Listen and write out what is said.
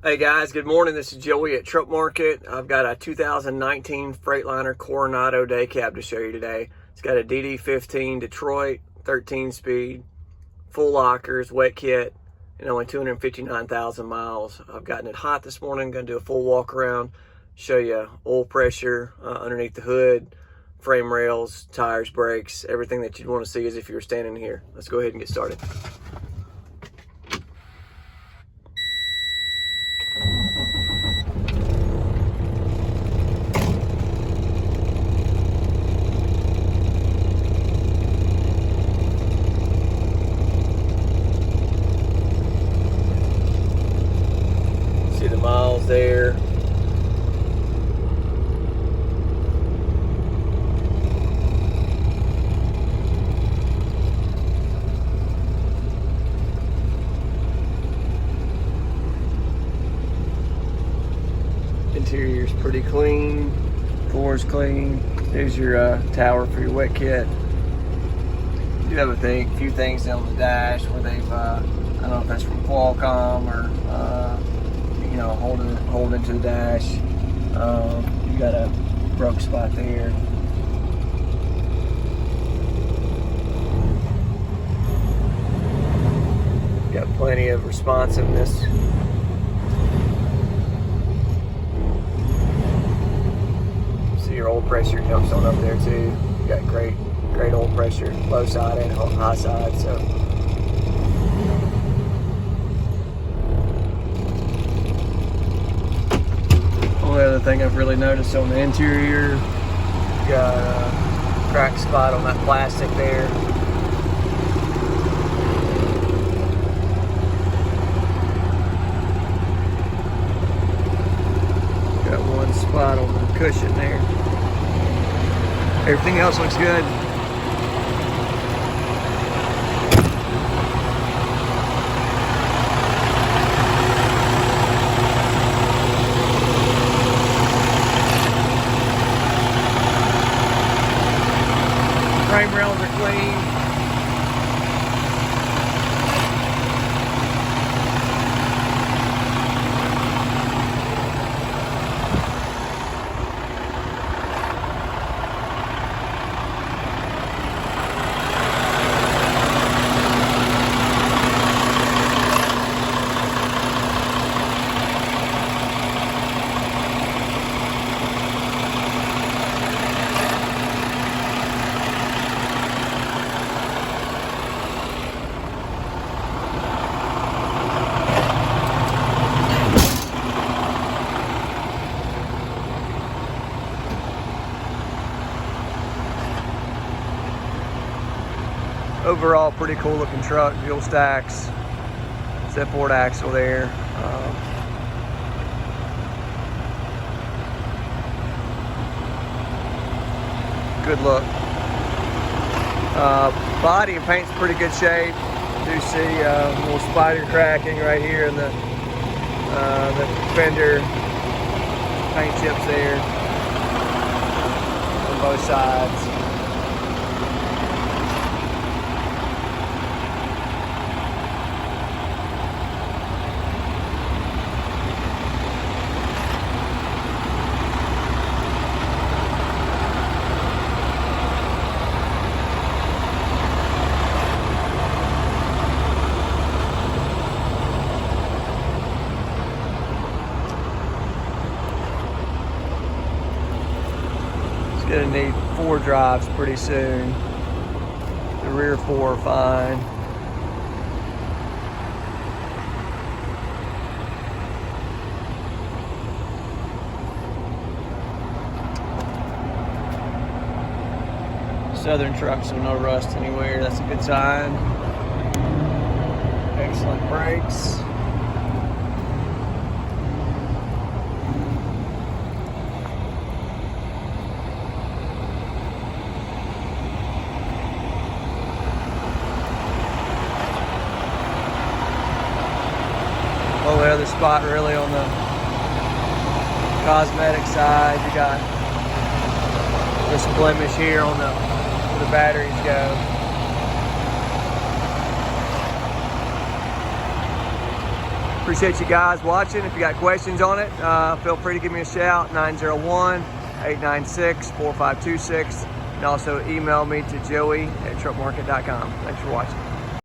Hey guys, good morning. This is Joey at Truck Market. I've got a 2019 Freightliner Coronado day cab to show you today. It's got a DD15 Detroit, 13 speed, full lockers, wet kit, and only 259,000 miles. I've gotten it hot this morning. Going to do a full walk around, show you oil pressure underneath the hood, frame rails, tires, brakes, everything that you'd want to see as if you were standing here. Let's go ahead and get started. See the miles there. Interior's pretty clean, floor's clean. There's your tower for your wet kit. You have a few things on the dash where they've, I don't know if that's from Qualcomm or, holding to the dash. You got a broke spot there. Got plenty of responsiveness. Your oil pressure jumps on up there too. You got great oil pressure, low side and high side. So only other thing I've really noticed on the interior, you got a crack spot on that plastic there. Got one spot on the cushion there. Everything else looks good. Frame rails are clean. Overall, pretty cool looking truck. Dual stacks, Z-port axle there. Good look. Body and paint's pretty good shape. Do see a little spider cracking right here in the fender paint chips there on both sides. Gonna need 4 drives pretty soon. The rear 4 are fine. Southern truck, so no rust anywhere. That's a good sign. Excellent brakes. Only other spot really on the cosmetic side, you got this blemish here on where the batteries go. Appreciate you guys watching. If you got questions on it, feel free to give me a shout, 901-896-4526. And also email me to joey@truckmarket.com. Thanks for watching.